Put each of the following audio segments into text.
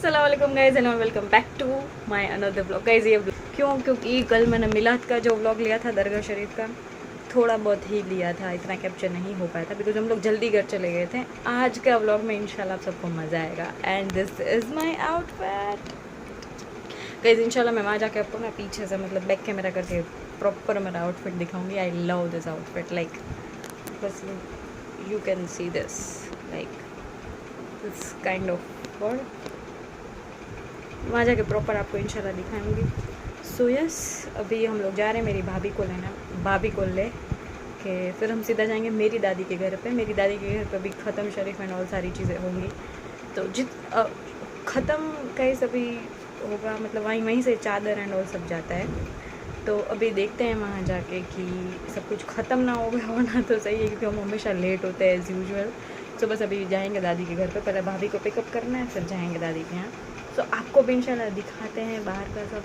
अस्सलाम वालेकुम guys and welcome back to my another vlog. Guys ये क्योंकि कल मैंने मिलाद का जो व्लॉग लिया था दरगाह शरीफ का, थोड़ा बहुत ही लिया था, इतना कैप्चर नहीं हो पाया था बिकॉज हम लोग जल्दी घर चले गए थे। आज का व्लॉग में इंशाल्लाह आप सबको मज़ा आएगा and this is my outfit. Guys इंशाल्लाह मैं वहाँ जाके आपको ना पीछे से मतलब बैक कैमरा करके प्रॉपर मेरा आउटफिट दिखाऊंगी। I love this outfit, like बस you can see this, like this kind of word. वहाँ जाके प्रॉपर आपको इंशाल्लाह दिखाऊंगी। सो यस, अभी हम लोग जा रहे हैं मेरी भाभी को लेना, भाभी को ले के फिर हम सीधा जाएंगे मेरी दादी के घर पे। मेरी दादी के घर पे भी ख़त्म शरीफ एंड ऑल सारी चीज़ें होंगी, तो ख़त्म कैसे अभी होगा, मतलब वहीं से चादर एंड ऑल सब जाता है। तो अभी देखते हैं वहाँ जाके कि सब कुछ ख़त्म ना हो गया होना तो सही है, क्योंकि हम हमेशा लेट होते हैं एज़ यूजुअल। सो बस अभी जाएंगे दादी के घर पे, पहले भाभी को पिकअप करना है, फिर जाएंगे दादी के यहाँ। तो आपको भी इंशाल्लाह दिखाते हैं बाहर का सब।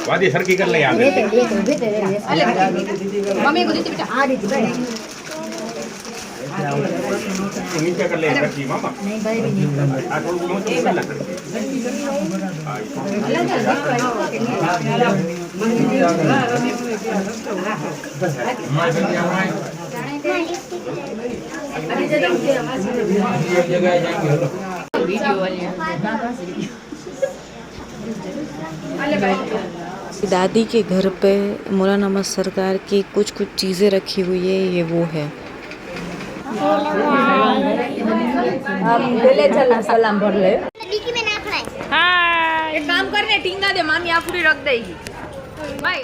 वादी सरकी कर ले यार मम्मी को देती बेटा आ रही थी नीचे कर ले रखी मामा नहीं भाई भी नहीं आ थोड़ा नीचे कर ले दादी के घर पे मौलाना अहमद सरकार की कुछ चीज़ें रखी हुई है, ये वो है। ले चलना सलाम भर ले। हाँ एक काम करने टींगा दे मान यहाँ पूरी रख देगी भाई।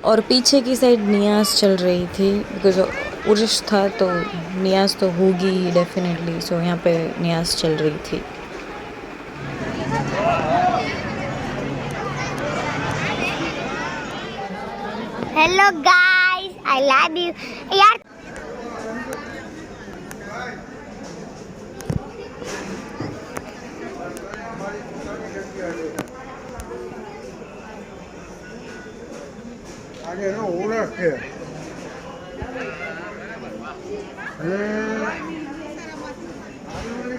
और पीछे की साइड नियाज चल रही थी बिकॉज उर्स था तो नियाज तो होगी ही डेफिनेटली, सो यहाँ पे नियाज चल रही थी। Hello guys, I love you यार। आगे ना ओला के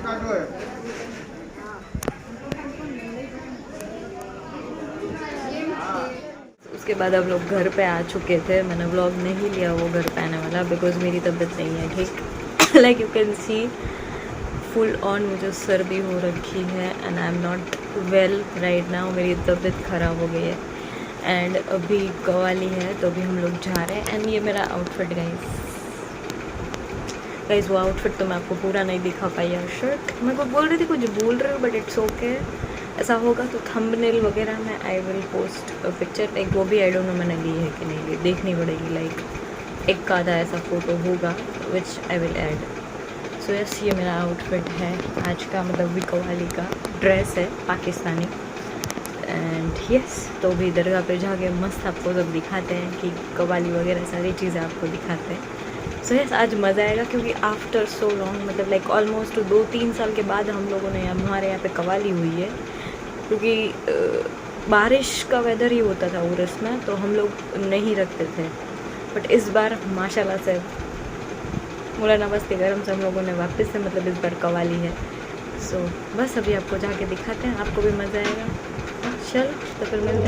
काटो है। उसके बाद हम लोग घर पे आ चुके थे। मैंने व्लॉग नहीं लिया वो घर पे आने वाला बिकॉज मेरी तबीयत नहीं है ठीक। Like you can C full on मुझे सर्दी हो रखी है and I am not well right now. मेरी तबीयत ख़राब हो गई है एंड अभी कवाली है तो अभी हम लोग जा रहे हैं। एंड ये मेरा आउटफिट गाइस वो आउटफिट तो मैं आपको पूरा नहीं दिखा पाई यार। शर्ट मैं को बोल रही थी कुछ बोल रही हूँ बट इट्स ओके। ऐसा होगा तो थंबनेल वगैरह में I will post picture. Like वो भी आई डोंट नो मैंने ली है कि नहीं ली, देखनी पड़ेगी। लाइक एक आधा ऐसा फ़ोटो होगा which I will add. So yes ये मेरा आउटफिट है आज का, मतलब भी कवाली का ड्रेस है पाकिस्तानी। एंड यस तो भी दरगाह पे जाके मस्त आपको सब दिखाते हैं कि कवाली वगैरह सारी चीज़ें आपको दिखाते हैं। सो यस आज मज़ा आएगा क्योंकि आफ्टर सो लॉन्ग, मतलब लाइक ऑलमोस्ट 2-3 साल के बाद हम लोगों ने हमारे यहाँ पे कवाली हुई है। क्योंकि बारिश का वेदर ही होता था उर्स में तो हम लोग नहीं रखते थे, बट इस बार माशाल्लाह से मौलाना अब्बास के गरम से हम लोगों ने वापस से मतलब इस बार कवाली है। सो बस अभी आपको जाके दिखाते हैं, आपको भी मज़ा आएगा। चल तो फिर मिलते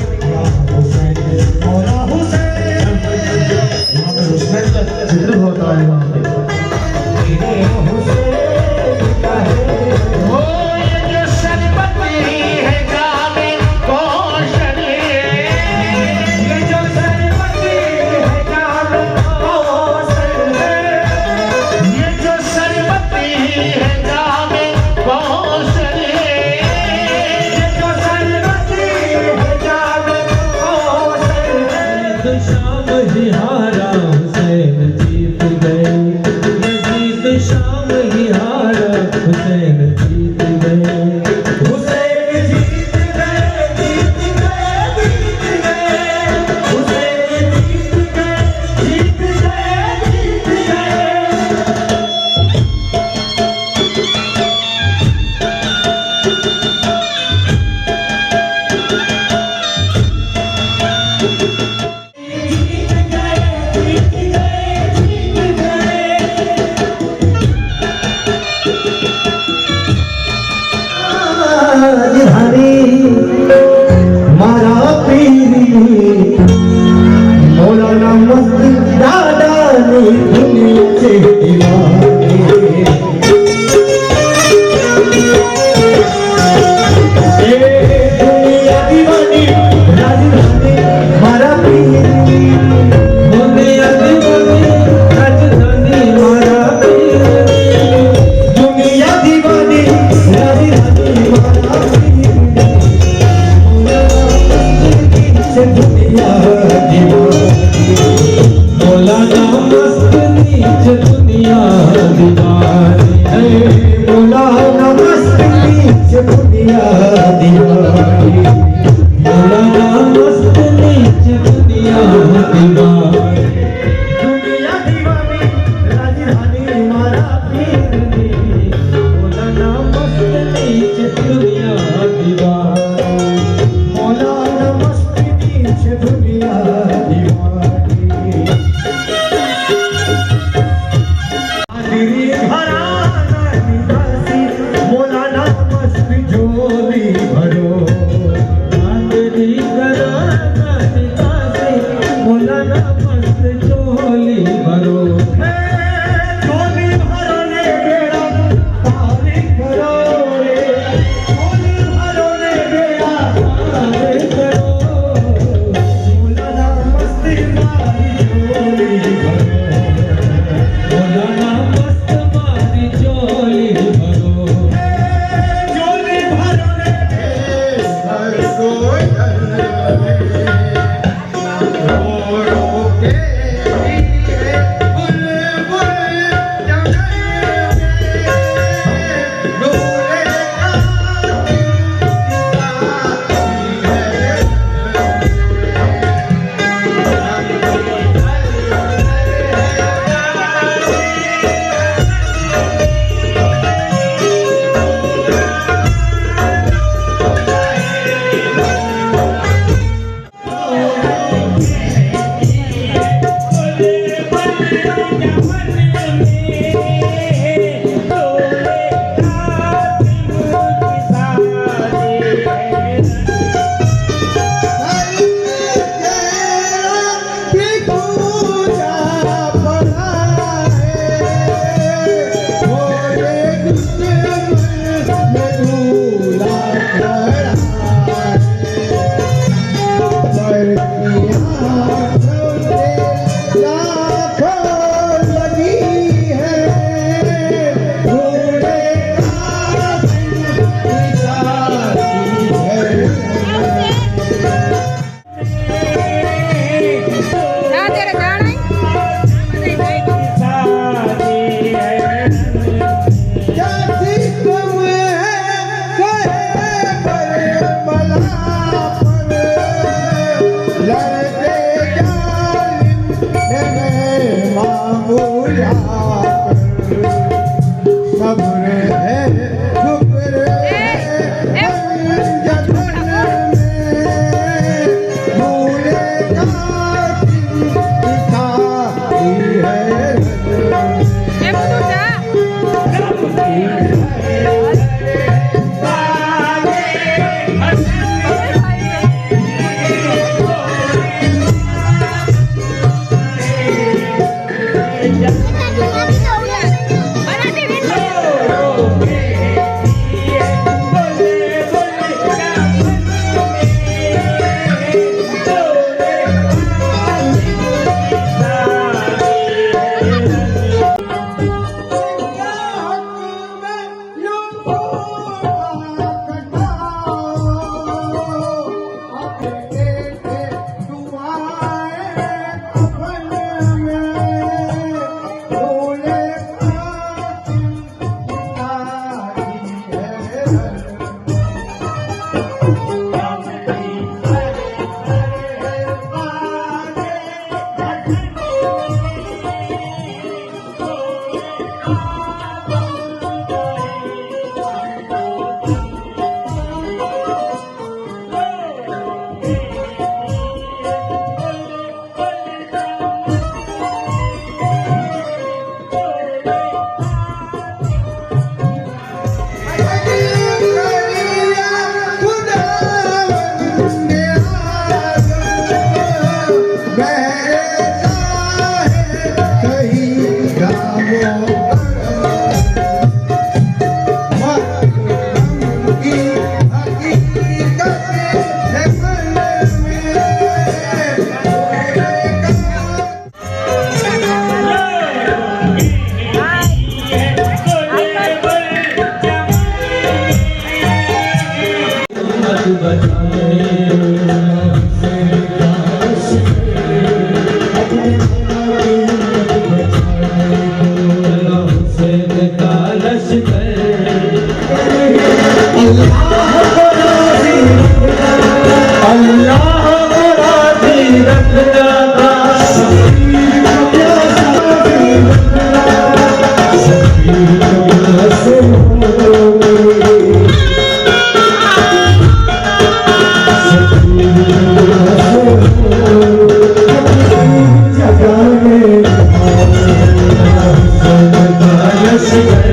सब्र है शुक्र है जतन में भूले का चिंता ही है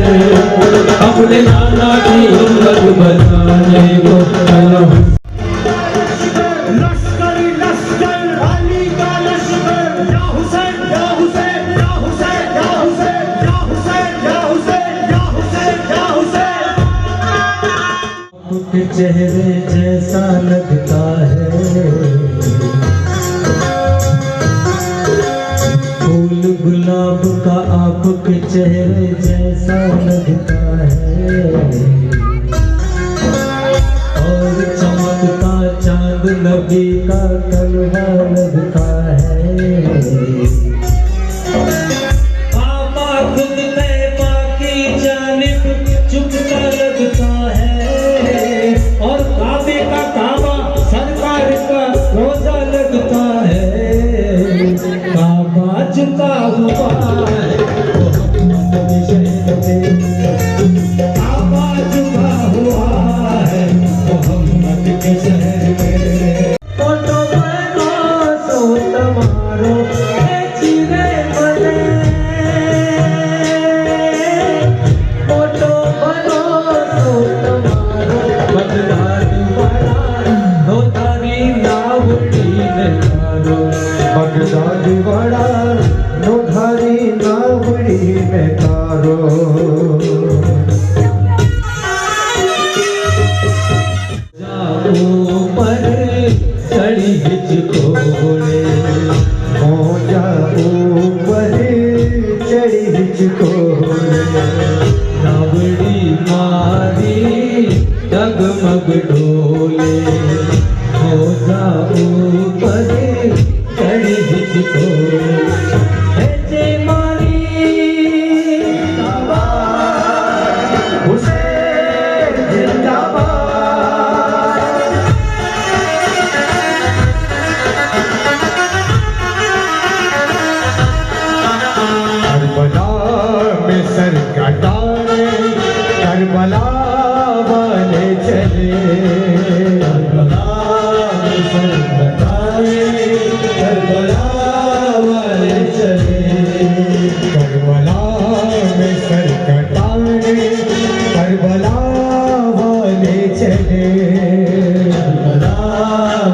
अपने नाना की उम्र बताने को लश्कर लश्कर अली का लश्कर या हुसैन या हुसैन या हुसैन या हुसैन या हुसैन या हुसैन या हुसैन या हुसैन आपके चेहरे जैसा लगता है फूल गुलाब का आपके चेहरे जैसा लगता है और चमकता चांद नबी का कलवा लगता है पापा खुद तैबा की जानिब झुकता लगता है और काबे का काबा सरकार का रोजा लगता है काबा झुका हुआ है डगमग डोले हो जाओ पर चढ़ी हिचको ऐसे मारी हुसैन जिंदाबाद करबला में सर कटाए करबला वाले चले करबला में सर कटाए करबला वाले चले करबला में सर कटाए करबला वाले चले करबला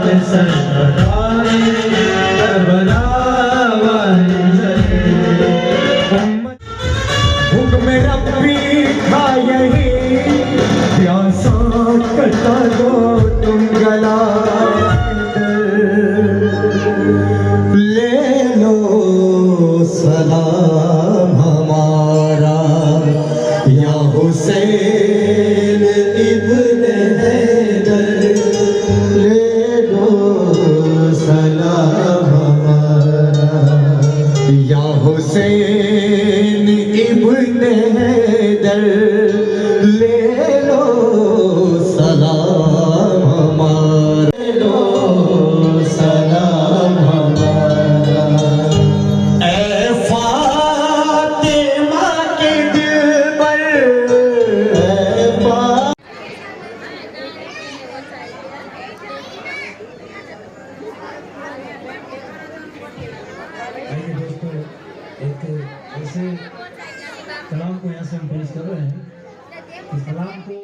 में सर कटाए करबला वाले चले हुक्म रब्बी था यही प्यासा कटा दो तुम गला ले लो सलाम हमारा या हुसैन इब्न हैदर ले लो सलाम हमारा या हुसैन इब्न हैदर ले लो सलाम हमारा ले लो सलाम हमारा ए फातिमा के दिल पर ए आइए दोस्तों, एक ऐसे कलाम को यहाँ से हम पेश कर रहे हैं कि कलाम को